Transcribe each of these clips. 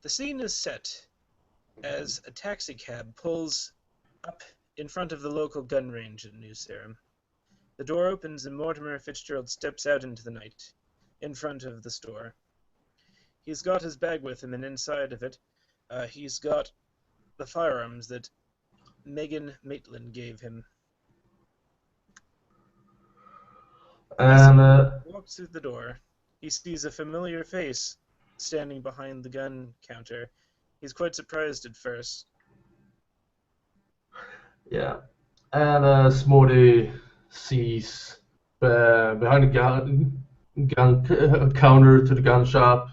The scene is set as a taxicab pulls up in front of the local gun range in New Sarum. The door opens and Mortimer Fitzgerald steps out into the night, in front of the store. He's got his bag with him, and inside of it, he's got the firearms that Meghan Maitland gave him. As And he walks through the door, he sees a familiar face standing behind the gun counter. He's quite surprised at first. yeah, and Smorty sees behind the gun counter to the gun shop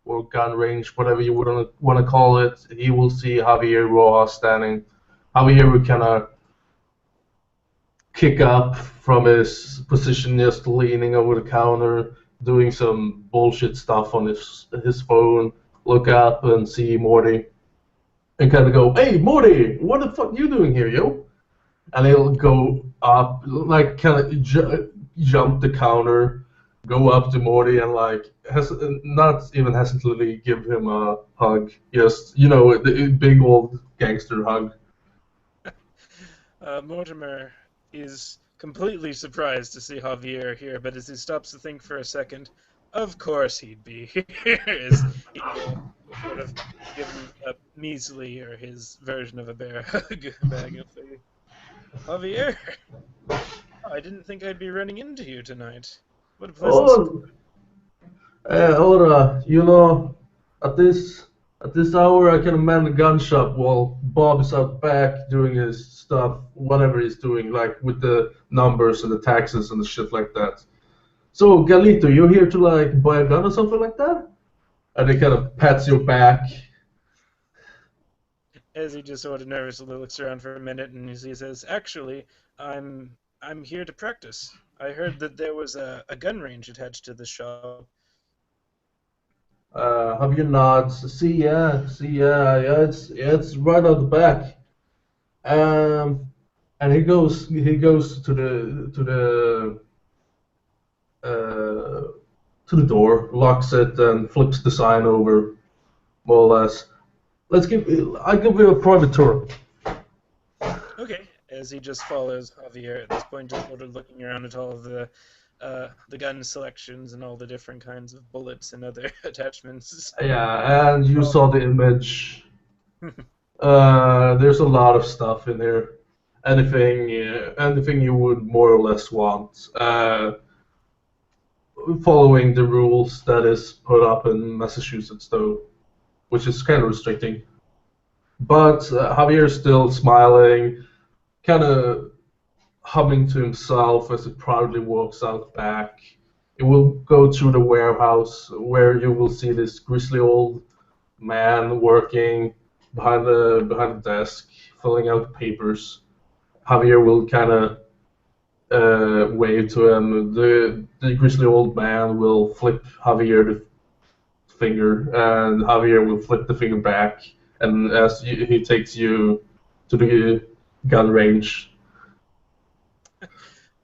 or gun range, whatever you would want to call it. He will see Javier Rojas standing. Javier will kind of kick up from his position, just leaning over the counter, doing some bullshit stuff on his phone. Look up and see Morty, and kind of go, "Hey, Morty, what the fuck you doing here, yo?" And he'll go up, like kind of jump the counter, go up to Morty, and like not even hesitantly give him a hug. Just the big old gangster hug. Mortimer is completely surprised to see Javier here, but as he stops to think for a second, of course he'd be here, as he sort of give him a measly, or his version of a bear hug, bag of food. Javier, I didn't think I'd be running into you tonight. What a pleasant surprise. Ora, at this hour I can man the gun shop while Bob is out back doing his stuff, whatever he's doing, like with the numbers and the taxes and the shit like that. So, Galito, you're here to like buy a gun or something like that? And he kind of pats your back. As he just sort of nervously looks around for a minute, and he says, "Actually, I'm here to practice. I heard that there was a gun range attached to the shop." Javier nods. Yeah, it's right out the back. And he goes to the door, locks it, and flips the sign over, more or less. I give you a private tour. Okay, as he just follows Javier at this point, just sort of looking around at all of the gun selections and all the different kinds of bullets and other attachments. Yeah, and you saw the image. There's a lot of stuff in there. Anything you would more or less want. Following the rules that is put up in Massachusetts, though, which is kind of restricting. But Javier's still smiling, kind of humming to himself as he proudly walks out back. It will go through the warehouse where you will see this grisly old man working behind the desk, filling out papers. Javier will kind of wave to him. The grisly old man will flip Javier the finger, and Javier will flip the finger back. And as he takes you to the gun range.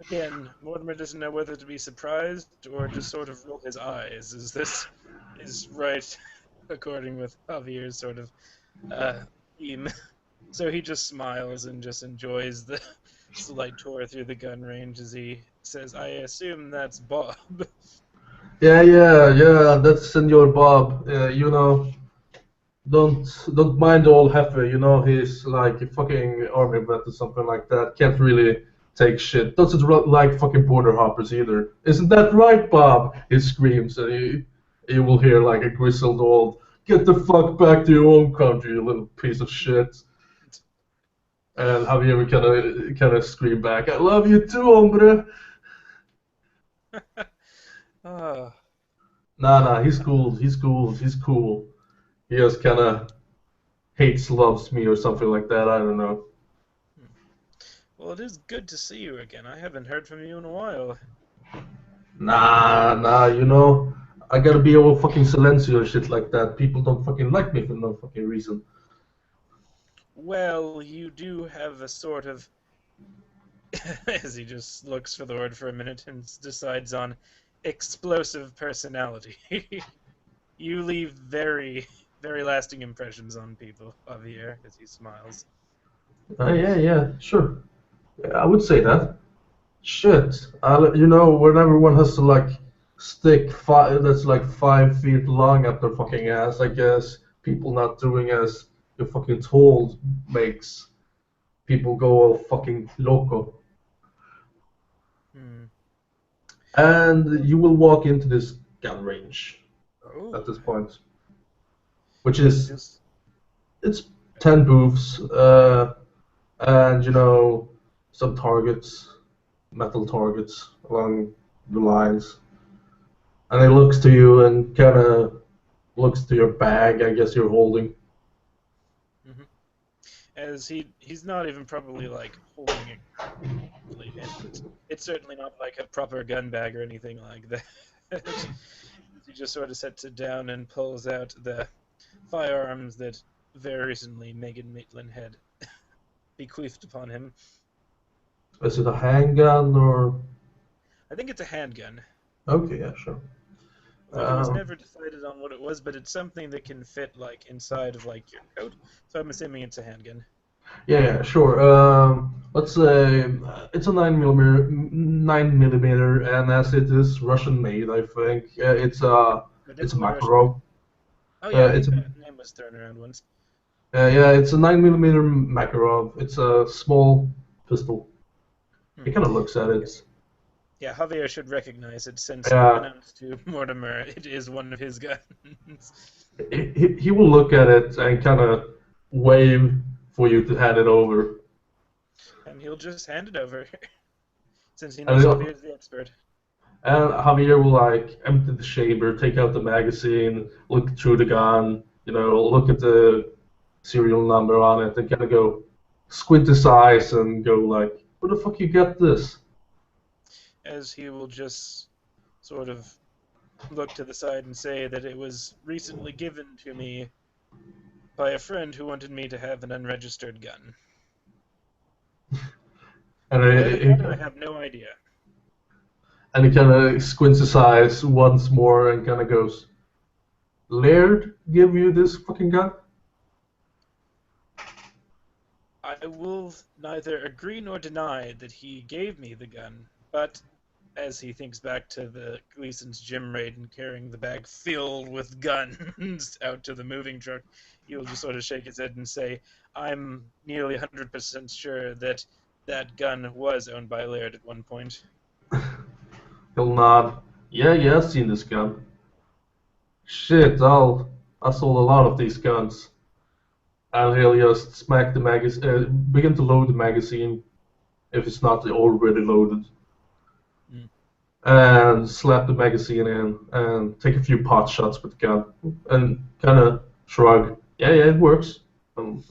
Again, Mortimer doesn't know whether to be surprised or just sort of roll his eyes, as this is right according with Javier's sort of theme. So he just smiles and just enjoys the slight tour through the gun range as he says, "I assume that's Bob." Yeah, that's Senor Bob. Don't mind the old heifer. He's like a fucking army vet or something like that. Can't really take shit. Doesn't like fucking border hoppers either. Isn't that right, Bob? He screams, and you will hear like a grizzled old, "Get the fuck back to your own country, you little piece of shit." And Javier will kind of scream back, "I love you too, hombre." Ah, Nah, he's cool. He just kind of hates, loves me or something like that. I don't know. well, it is good to see you again. I haven't heard from you in a while. Nah, I gotta be all fucking silencio and shit like that. People don't fucking like me for no fucking reason. Well, you do have a sort of, as he just looks for the word for a minute and decides on explosive personality. You leave very, very lasting impressions on people, Javier, as he smiles. Yeah, sure. I would say that. Shit. When everyone has to like stick that's like 5 feet long up their fucking ass, I guess people not doing as you're fucking told makes people go all fucking loco. Hmm. And you will walk into this gun range at Oh, this point, which he'll is just. it's 10 booths, and some targets, metal targets along the lines. And he looks to you and kind of looks to your bag, I guess you're holding. Hmm. As he's not even probably like holding it correctly, and it's certainly not like a proper gun bag or anything like that. He just sort of sets it down and pulls out the firearms that very recently Megan Maitland had bequeathed upon him. Is it a handgun or? I think it's a handgun. Okay, yeah, sure. Like it was Um, never decided on what it was, but it's something that can fit like inside of like your coat. So I'm assuming it's a handgun. yeah, sure. Let's say it's a 9 millimeter, and as it is Russian made, I think But it's a definitely Russian made. Makarov. Oh yeah, I It's think a that name was thrown around once. Yeah, it's a 9 millimeter Makarov. It's a small pistol. Hmm. He kind of looks at it. Yeah, Javier should recognize it since, Yeah, unbeknownst to Mortimer, it is one of his guns. he will look at it and kind of wave for you to hand it over. And he'll just hand it over, since he And, knows he'll- Javier's the expert. and Javier will like empty the chamber, take out the magazine, look through the gun, look at the serial number on it, and kind of go squint his eyes and go like, "Where the fuck you get this?" As he will just sort of look to the side and say that it was recently given to me by a friend who wanted me to have an unregistered gun. And Where they he, got it, I have no idea. and he kind of squints his eyes once more and kind of goes, Laird give you this fucking gun? I will neither agree nor deny that he gave me the gun, but as he thinks back to the Gleason's gym raid and carrying the bag filled with guns out to the moving truck, he'll just sort of shake his head and say, I'm nearly 100% sure that that gun was owned by Laird at one point. He'll nod. Yeah, I've seen this gun. Shit, I sold a lot of these guns. And he'll just smack the magazine, begin to load the magazine if it's not already loaded, Mm. and slap the magazine in and take a few pot shots with the gun and kind of shrug. Yeah, it works.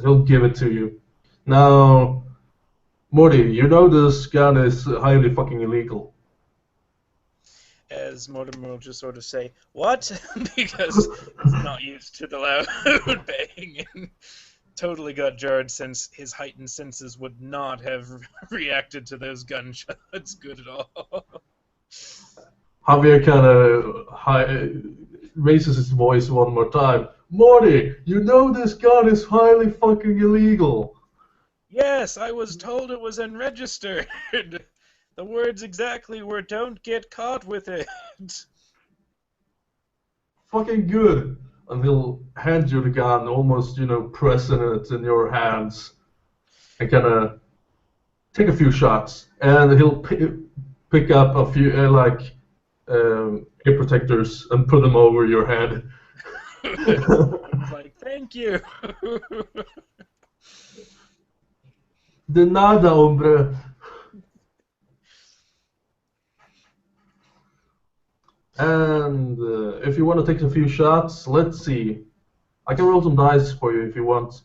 He'll give it to you. Now, Morty, you know this gun is highly fucking illegal. As Mortimer will just sort of say, What? Because he's not used to the loud bang and totally got jarred since his heightened senses would not have reacted to those gunshots good at all. Javier kind of raises his voice one more time. Morty, you know this gun is highly fucking illegal. Yes, I was told it was unregistered. The words exactly were don't get caught with it. Fucking good. And he'll hand you the gun, almost, pressing it in your hands, and kind of take a few shots. And he'll pick up a few, ear protectors and put them over your head. It's like, thank you. De nada, hombre. And if you want to take a few shots, let's see. I can roll some dice for you if you want.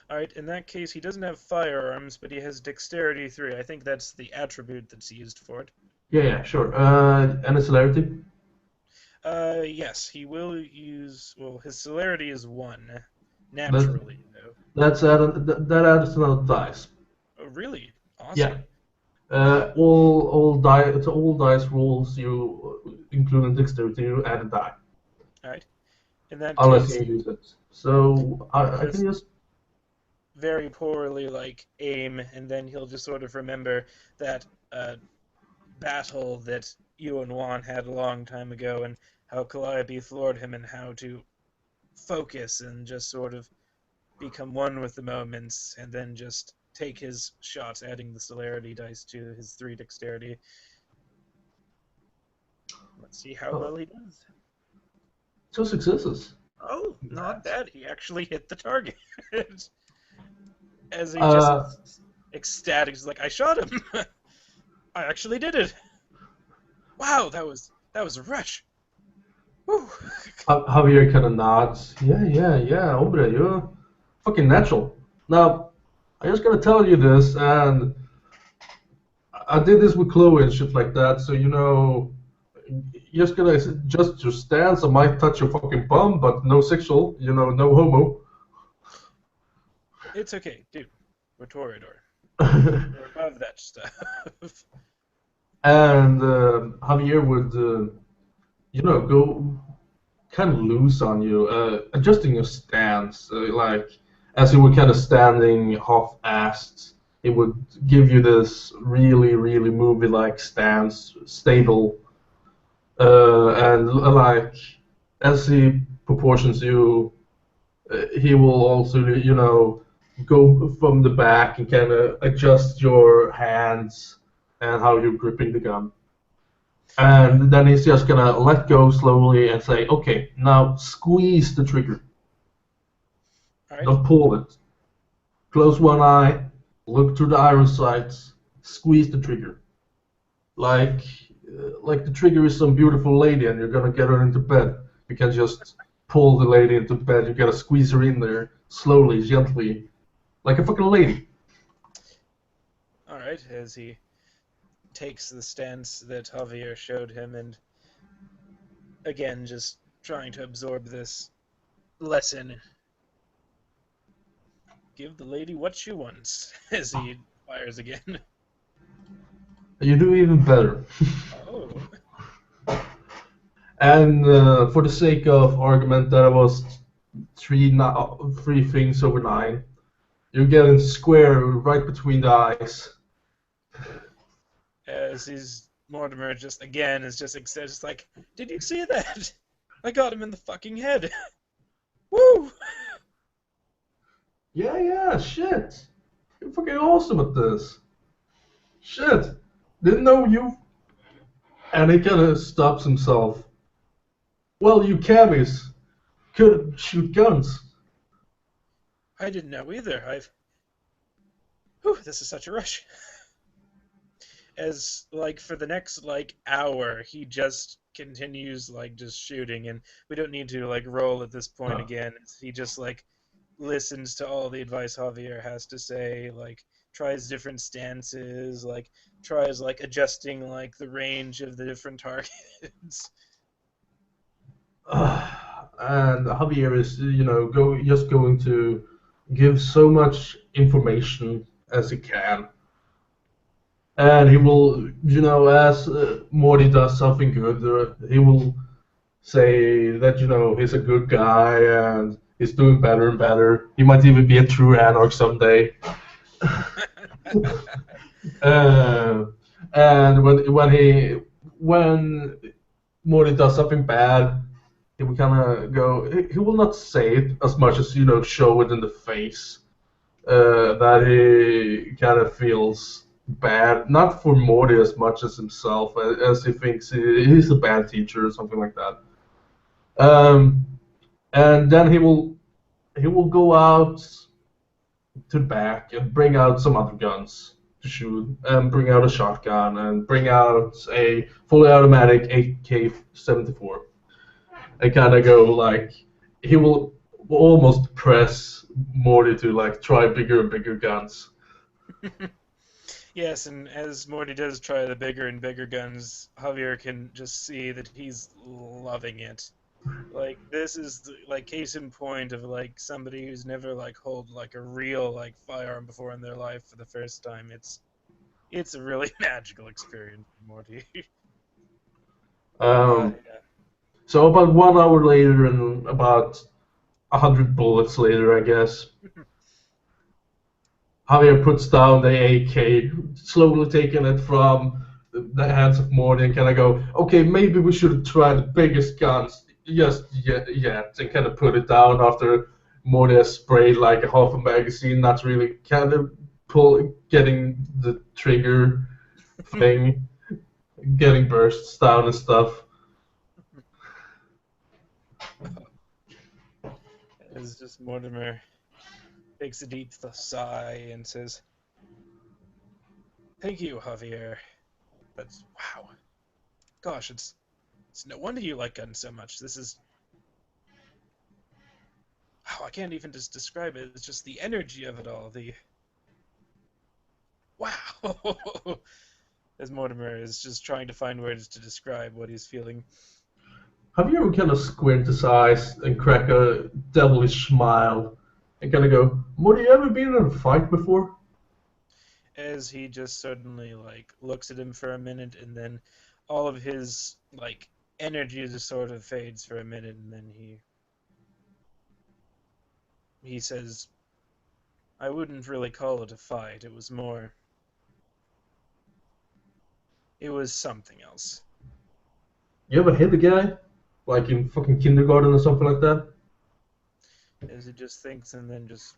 Alright, in that case, he doesn't have firearms, but he has Dexterity 3. I think that's the attribute that's used for it. Yeah, sure. And a celerity? Yes, he will use. Well, his celerity is 1. That, Naturally, though. that adds another dice. Oh, really? Yeah. Awesome. All dice rolls you, including dexterity, you add a die. Alright. In that unless case, you use it. So he'll I can just just very poorly like aim, and then he'll just sort of remember that battle that you and Juan had a long time ago, and how Calliope floored him, and how to focus and just sort of become one with the moments, and then just take his shots, adding the celerity dice to his 3 dexterity. Let's see how oh, well he does. 2 successes. Oh, not Congrats. bad. He actually hit the target. As he just Uh, is ecstatic, he's like, I shot him. I actually did it. Wow, that was a rush. Woo. Javier kind of nods. Yeah, hombre, you're fucking natural. Now, I'm just gonna tell you this, and I did this with Chloe and shit like that, so you're just gonna adjust your stance. I might touch your fucking bum, but no sexual, no homo. It's okay, dude. We're Toreador. We're above that stuff. And Javier would, go kind of loose on you, adjusting your stance, like as you were kind of standing half-assed, it would give you this really, really movie-like stance, stable, and like as he proportions you, he will also, go from the back and kind of adjust your hands and how you're gripping the gun. And then he's just gonna let go slowly and say, okay, now squeeze the trigger. All right. Don't pull it. Close one eye, look through the iron sights, squeeze the trigger. Like, like the trigger is some beautiful lady and you're gonna get her into bed. You can just pull the lady into bed. You gotta squeeze her in there slowly, gently, like a fucking lady. All right. As he takes the stance that Javier showed him, and again, just trying to absorb this lesson. Give the lady what she wants. As he fires again. You do even better. Oh. And for the sake of argument, that was three things over 9. You're getting square right between the eyes. As he's Mortimer just again is just excited, just like, did you see that? I got him in the fucking head. Woo! Yeah, shit. You're fucking awesome at this. Shit. Didn't know you. And he kind of stops himself. Well, you cabbies could shoot guns. I didn't know either. Whew, this is such a rush. As like for the next like hour, he just continues like just shooting, and we don't need to like roll at this point Huh. again. He just like listens to all the advice Javier has to say, like tries different stances, like tries like adjusting like the range of the different targets. And Javier is, just going to give so much information as he can. And he will, as Morty does something good, he will say that, he's a good guy and he's doing better and better. He might even be a true anarch someday. Uh, and when Morty does something bad, he will kind of go. He will not say it as much as show it in the face that he kind of feels bad, not for Morty as much as himself, as he thinks he's a bad teacher or something like that. Um, and then he will go out to the back and bring out some other guns to shoot, and bring out a shotgun and bring out a fully automatic AK-74. And kind of go like he will almost press Morty to like try bigger and bigger guns. Yes, and as Morty does try the bigger and bigger guns, Javier can just see that he's loving it. Like this is like case in point of like somebody who's never like hold like a real like firearm before in their life for the first time. It's a really magical experience, Morty. Um, Yeah. So about 1 hour later and about 100 bullets later, I guess, Javier puts down the AK, slowly taking it from the hands of Morty and kind of go, okay, maybe we should try the biggest guns just yet, and kind of put it down after Morty has sprayed like a half a magazine, not really kind of getting the trigger thing, getting bursts down and stuff. As just Mortimer takes a deep sigh and says, "Thank you, Javier. That's wow. Gosh, it's no wonder you like guns so much. This is wow. I can't even just describe it. It's just the energy of it all. The wow." As Mortimer is just trying to find words to describe what he's feeling. Have you ever kind of squint his eyes and crack a devilish smile and kind of go, Morty, you ever been in a fight before? As he just suddenly like looks at him for a minute, and then all of his like energy just sort of fades for a minute, and then he says, "I wouldn't really call it a fight. It was something else." You ever hit a guy? Like in fucking kindergarten or something like that? As he just thinks and then just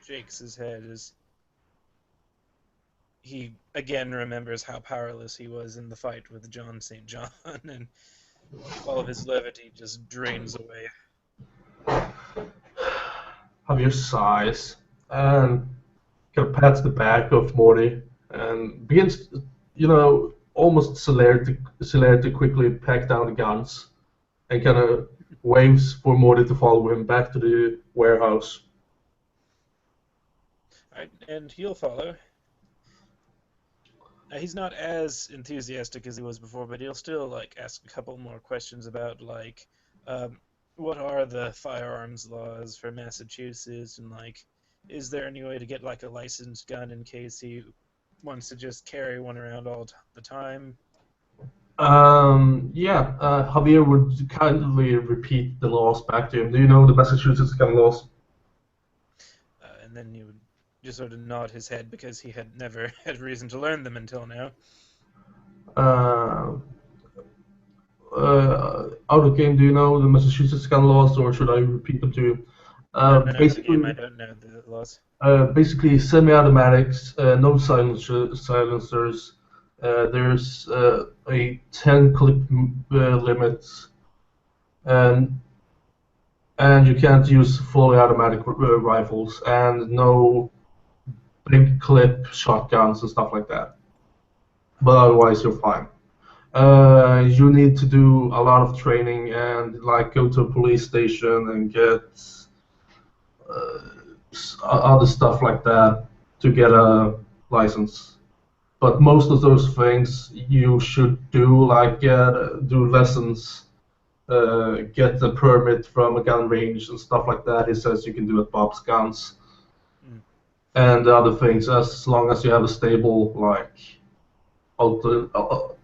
shakes his head as he again remembers how powerless he was in the fight with John St. John, and all of his levity just drains away. Javier sighs and kind of pats the back of Morty and begins, almost celerity quickly pack down the guns and kind of waves for Morty to follow him back to the warehouse. Right, and he'll follow. He's not as enthusiastic as he was before, but he'll still like ask a couple more questions about like um, what are the firearms laws for Massachusetts, and like is there any way to get like a licensed gun in case he wants to just carry one around the time. Yeah, Javier would kindly repeat the laws back to him. Do you know the Massachusetts gun laws? And then he would just sort of nod his head because he had never had reason to learn them until now. Uh, Out of game, do you know the Massachusetts gun laws, or should I repeat them to you? Not out of the game. I Basically, don't know the laws. semi-automatics, no silencers. There's a 10 clip limit, and you can't use fully automatic rifles, and no big clip shotguns and stuff like that. But otherwise, you're fine. You need to do a lot of training and like go to a police station and get other stuff like that to get a license. But most of those things you should do, like do lessons, get the permit from a gun range and stuff like that. He says you can do at Bob's Guns Mm. and other things as long as you have a stable like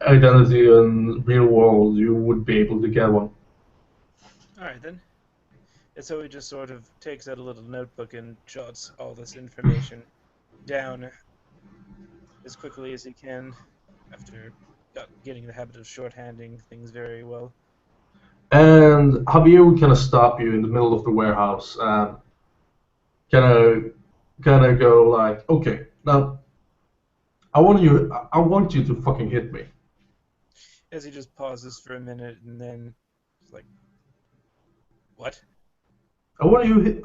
identity in real world, you would be able to get one. All right then. And so he just sort of takes out a little notebook and jots all this information down as quickly as he can after getting the habit of shorthanding things very well. And Javier would kind of stop you in the middle of the warehouse and kind of go like, okay, now I want you to fucking hit me. As he just pauses for a minute and then it's like, what? I want you hit.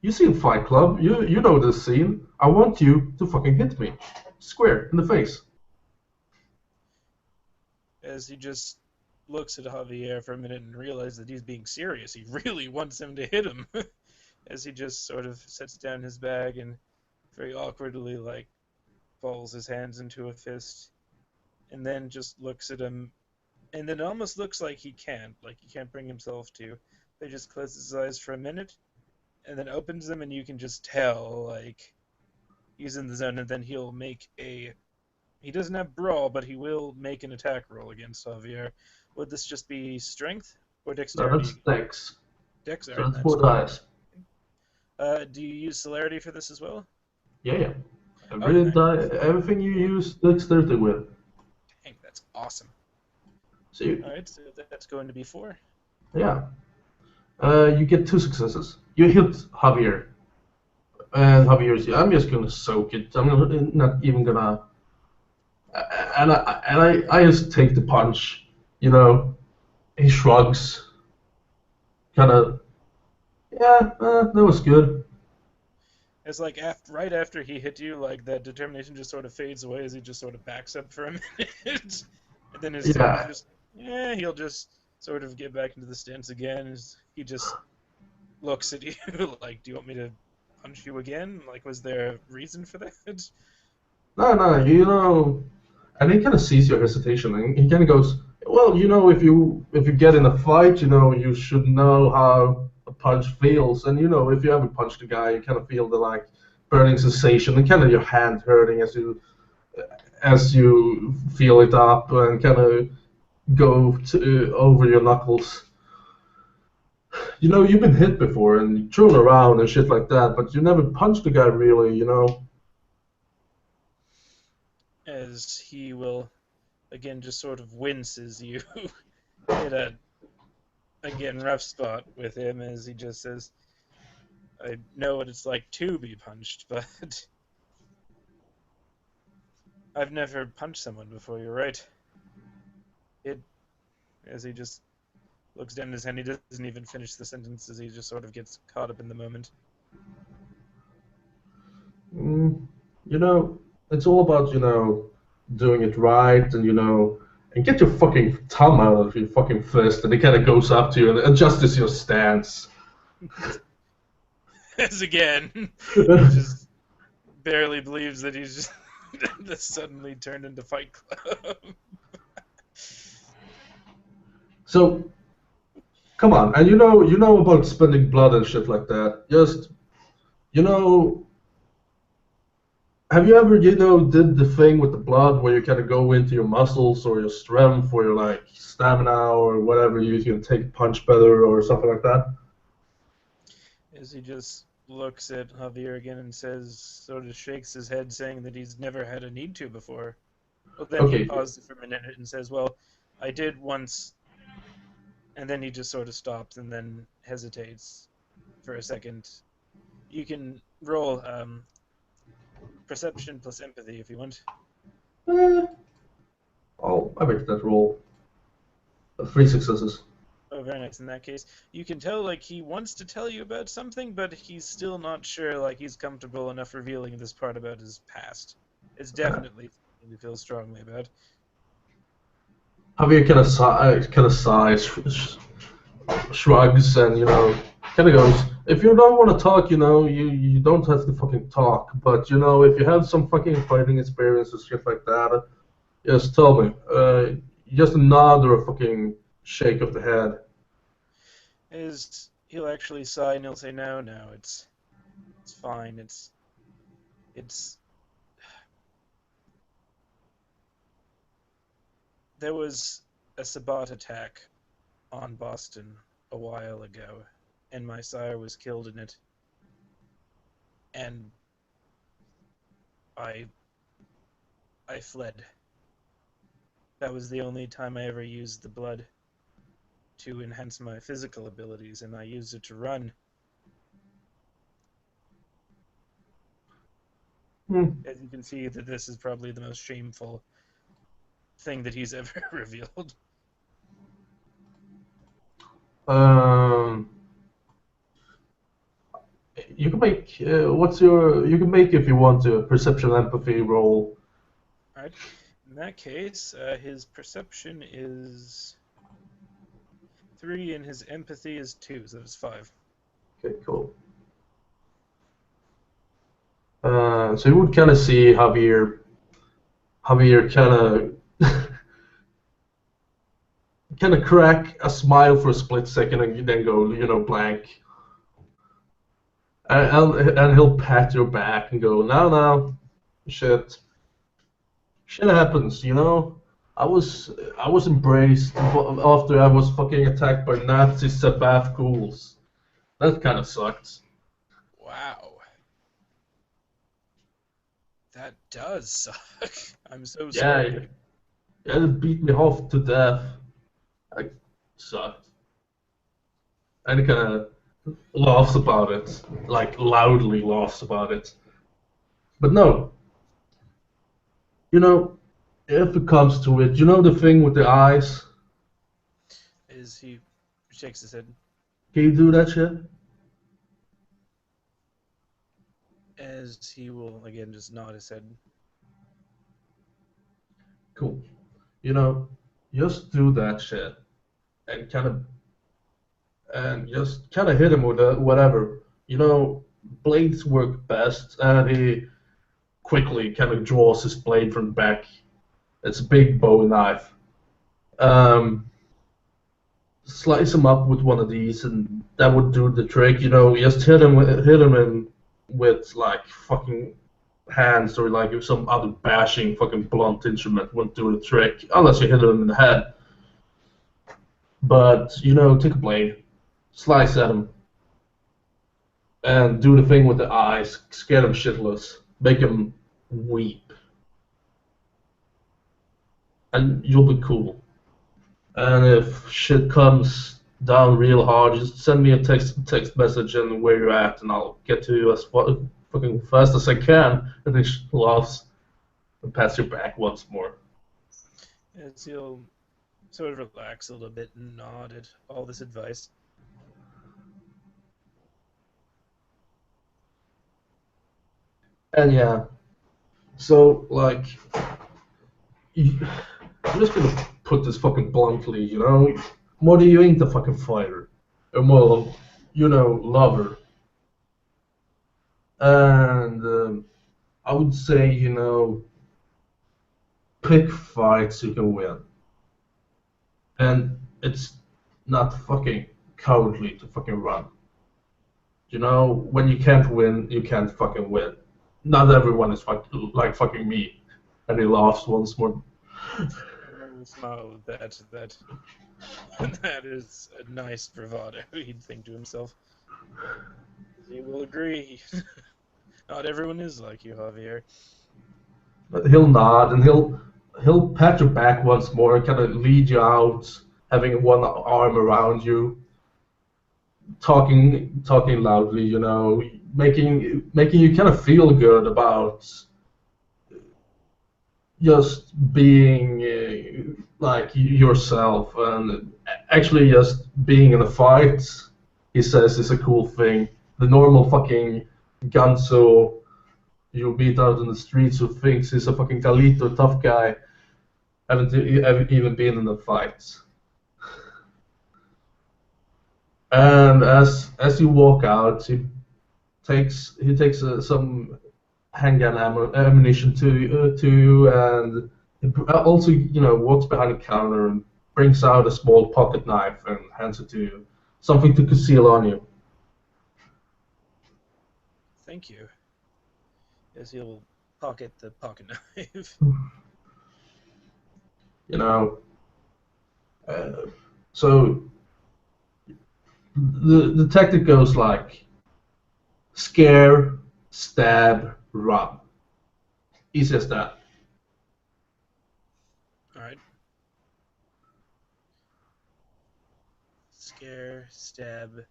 You seen Fight Club? You know this scene. I want you to fucking hit me, square in the face. As he just looks at Javier for a minute and realizes that he's being serious. He really wants him to hit him. As he just sort of sets down his bag and very awkwardly like folds his hands into a fist and then just looks at him, and then it almost looks like he can't bring himself to. He just closes his eyes for a minute and then opens them, and you can just tell like he's in the zone, and then he'll make a he doesn't have brawl, but he will make an attack roll against Javier. Would this just be strength or No, that's dexterity? dex. Dex, So alright, that's that's 4 fine. dice. Do you use celerity for this as well? Yeah, yeah. Oh, in that case, Everything you 4. use dexterity with. Dang, that's awesome. So you, Alright, so that's going to be 4. yeah. You get 2 successes. You hit Javier. And Javier's, I'm just gonna soak it. Not even gonna. I just take the punch. You know, he shrugs. Kind of, yeah, that was good. It's like right after he hit you, like that determination just sort of fades away as he just sort of backs up for a minute, and then as soon as Yeah. you just, yeah, he'll just sort of get back into the stance again. As he just looks at you like, "Do you want me to punch you again? Like, was there a reason for that?" No, no, you know, and he kind of sees your hesitation, and he kind of goes, "Well, you know, if you get in a fight, you know, you should know how a punch feels, and you know, if you ever punched a guy, you kind of feel the like burning sensation, and kind of your hand hurting as you feel it up, and kind of over your knuckles. You know, you've been hit before and thrown around and shit like that, but you never punched a guy really, you know." As he will again just sort of wince as you hit a again rough spot with him, as he just says, "I know what it's like to be punched, but I've never punched someone before. You're right." It as he just looks down at his hand. He doesn't even finish the sentence as he just sort of gets caught up in the moment. Mm, you know, it's all about, you know, doing it right and, you know, and get your fucking thumb out of your fucking fist and it kind of goes up to you and adjusts your stance. As again, he just barely believes that he's just that suddenly turned into Fight Club. So, come on, and you know about spending blood and shit like that. Just, you know, have you ever, you know, did the thing with the blood where you kind of go into your muscles or your strength or your, like, stamina or whatever, you can take a punch better or something like that? As he just looks at Javier again and says, sort of shakes his head, saying that he's never had a need to before. Well, then he Okay, pauses for a minute and says, "Well, I did once," and then he just sort of stops and then hesitates for a second. You can roll perception plus empathy if you want. eh, I make that roll. 3 successes. Oh, very nice. In that case, you can tell like he wants to tell you about something, but he's still not sure. Like he's comfortable enough revealing this part about his past. It's definitely something he feels strongly about. Javier kind of sighs, shrugs, and you know, kind of goes, "If you don't want to talk, you know, you don't have to fucking talk. But you know, if you have some fucking fighting experience or shit like that, just tell me. Just a nod or a fucking shake of the head." Is he'll actually sigh and he'll say, "No, no, it's fine. It's there was a Sabbat attack on Boston a while ago, and my sire was killed in it, and I I fled. That was the only time I ever used the blood to enhance my physical abilities, and I used it to run." Hmm. As you can see, that this is probably the most shameful thing that he's ever revealed. Um, you can make you can make if you want to perception empathy roll. All right. In that case, his perception is 3, and his empathy is 2, so that's 5. Okay, cool. So you would kind of see Javier kind of crack a smile for a split second and then go, you know, blank. And he'll pat your back and go, no, no, shit, shit happens, you know. I was embraced after I was fucking attacked by Nazi Sabbath ghouls. That kind of sucked. Wow. That does suck. I'm so Yeah, sorry. yeah, it beat me half to death. I sucked. And he kind of laughs about it, like loudly laughs about it. But no, you know, if it comes to it, you know the thing with the eyes? As he shakes his head, Can you do that shit? as he will again just nod his head. Cool. You know, just do that shit and kind of hit him with whatever. You know, blades work best, and he quickly kind of draws his blade from the back. It's a big bowie knife. Um, Slice him up with one of these, and that would do the trick. You know, just hit him in with like fucking hands or like if some other bashing fucking blunt instrument wouldn't do the trick unless you hit him in the head. But you know, take a blade, slice at him, and do the thing with the eyes, scare them shitless, make them weep, and you'll be cool. And if shit comes down real hard, just send me a text message and where you're at, and I'll get to you as fucking fast as I can. And he laughs and pats your back once more. As he'll sort of relax a little bit and nod at all this advice. And yeah, so like, I'm just gonna put this fucking bluntly, you know, Morty, you ain't a fucking fighter, or more, you know, lover. And I would say, you know, pick fights you can win. And it's not fucking cowardly to fucking run. You know, when you can't win, you can't fucking win. Not everyone is like fucking me. And he laughs once more. I will smile at that. That is a nice bravado, he'd think to himself. He will agree. Not everyone is like you, Javier. He'll nod and he'll pat your back once more and kind of lead you out, having one arm around you, talking loudly, you know, making you kind of feel good about just being like yourself, and actually just being in a fight. He says is a cool thing. The normal fucking gunso you meet out in the streets who thinks he's a fucking Galito tough guy haven't even been in a fight. And as you walk out, he takes some handgun ammunition to you, and he also walks behind the counter and brings out a small pocket knife and hands it to you, something to conceal on you. Thank you. As he'll pocket the pocket knife. You know, uh, so the tactic goes like scare, stab, run. Easy as that. Alright. Scare, stab.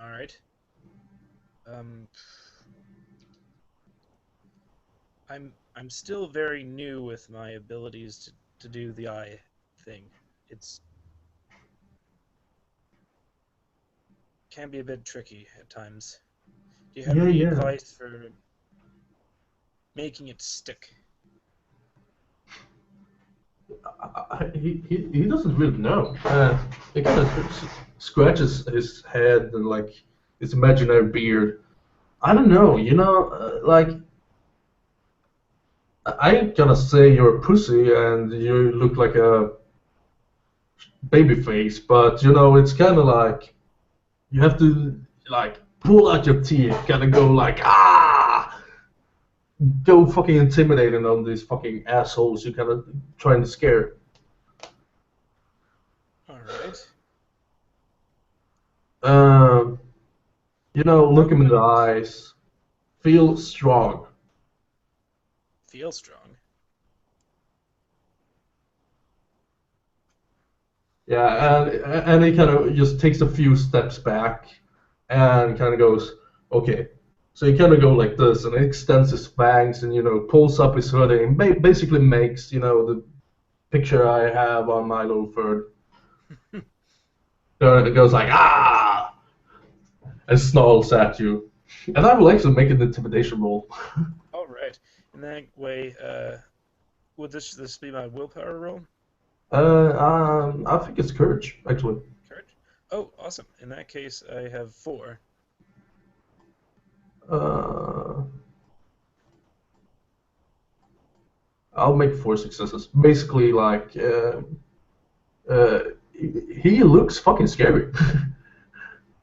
Alright. Um, I'm still very new with my abilities to do the eye thing. It's can be a bit tricky at times. Do you have Yeah, any yeah. advice for making it stick? He doesn't really know. He kind of scratches his head and like his imaginary beard. I don't know. Like I ain't gonna say you're a pussy and you look like a baby face, but it's kind of like you have to like pull out your teeth, kind of go like ah. go fucking intimidating on these fucking assholes you kind of trying to scare. All right. Um, How look him in the about eyes. Feel strong. feel strong? Yeah, and he kind of just takes a few steps back and kind of goes, okay. So he kind of go like this, and he extends his fangs and pulls up his hoodie and basically makes the picture I have on my loafer. It goes like ah, and snarls at you. And I will actually make an intimidation roll. All right. In that way, would this be my willpower roll? I think it's courage actually. Courage. Oh, awesome. In that case, I have 4. Uh, I'll make 4 successes. Basically, like he looks fucking scary.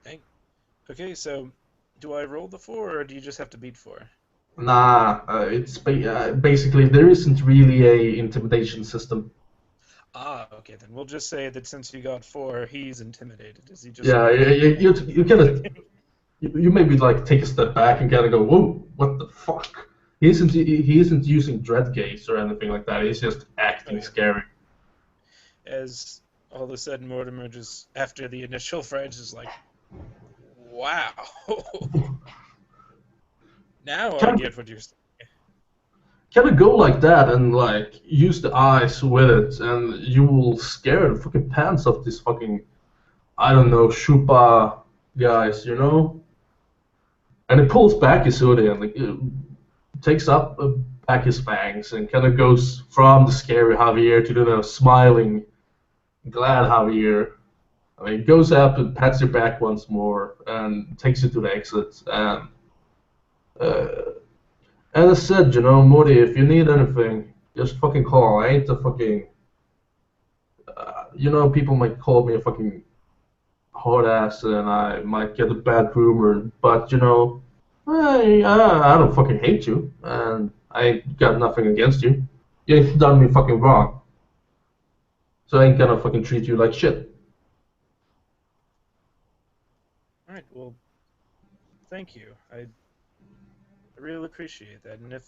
Dang. Okay, so do I roll the 4, or do you just have to beat 4? Nah, basically there isn't really a intimidation system. Ah, okay, then we'll just say that since you got 4, he's intimidated. Is he just Yeah, like, you kind of you maybe like take a step back and kind of go, whoa, what the fuck? He isn't using dread gaze or anything like that. He's just acting okay, scary. as all of a sudden Mortimer just, after the initial fright, is like, wow, now I Kind get what you're saying. kind of go like that and like use the eyes with it, and you will scare the fucking pants off these fucking I don't know Shupa guys. And he pulls back his hoodie and like, takes up back his fangs and kind of goes from the scary Javier to the smiling, glad Javier. I mean, goes up and pats your back once more and takes you to the exit. And uh, as I said, Morty, if you need anything, just fucking call. I ain't a fucking. People might call me a fucking hard ass and I might get a bad rumor, but I don't fucking hate you, and I ain't got nothing against you. You ain't done me fucking wrong, so I ain't gonna fucking treat you like shit. All right, well, thank you. I really appreciate that. And if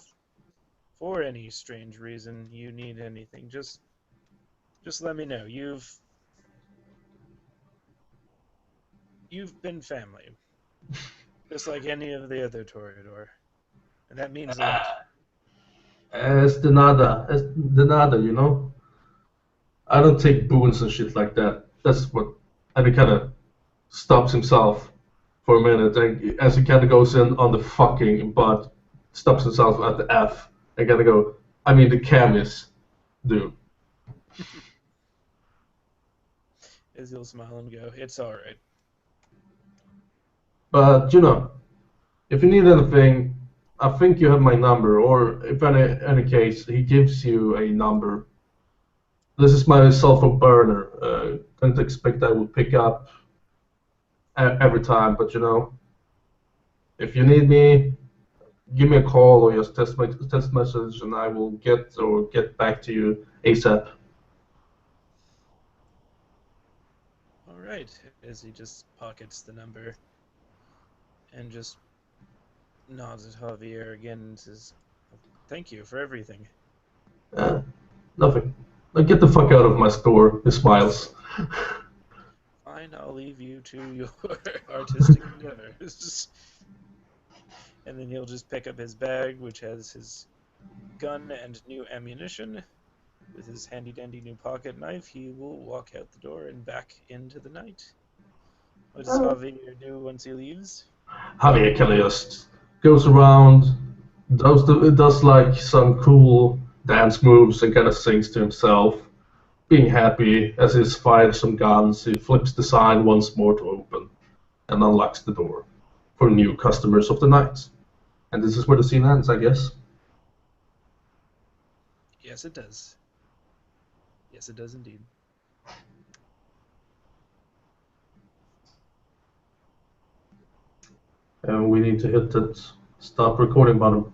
for any strange reason you need anything, just let me know. You've been family, just like any of the other Toreador, and that means a lot. Es de nada. I don't take boons and shit like that. That's what. And he kind of stops himself for a minute, and as he kind of goes in on the fucking, but stops himself at the F. I gotta go. I mean the chemist, dude. As he'll smile and go, "It's all right." But if you need anything, I think you have my number, or if any case, he gives you a number. This is my cell phone burner. Don't expect I will pick up every time, but if you need me, give me a call or just text message, and I will get back to you ASAP. All right, as he just pockets the number and just nods at Javier again and says, "Thank you for everything." Uh, Nothing. Now get the fuck out of my store. He smiles. Fine, I'll leave you to your artistic endeavors. And then he'll just pick up his bag, which has his gun and new ammunition. With his handy-dandy new pocket knife, he will walk out the door and back into the night. What does Uh, Javier do once he leaves? Javier kind of just goes around, does like some cool dance moves and kind of sings to himself, being happy as he fires some guns. He flips the sign once more to open and unlocks the door for new customers of the night. And this is where the scene ends, I guess. Yes, it does. Yes, it does indeed. And we need to hit that stop recording button.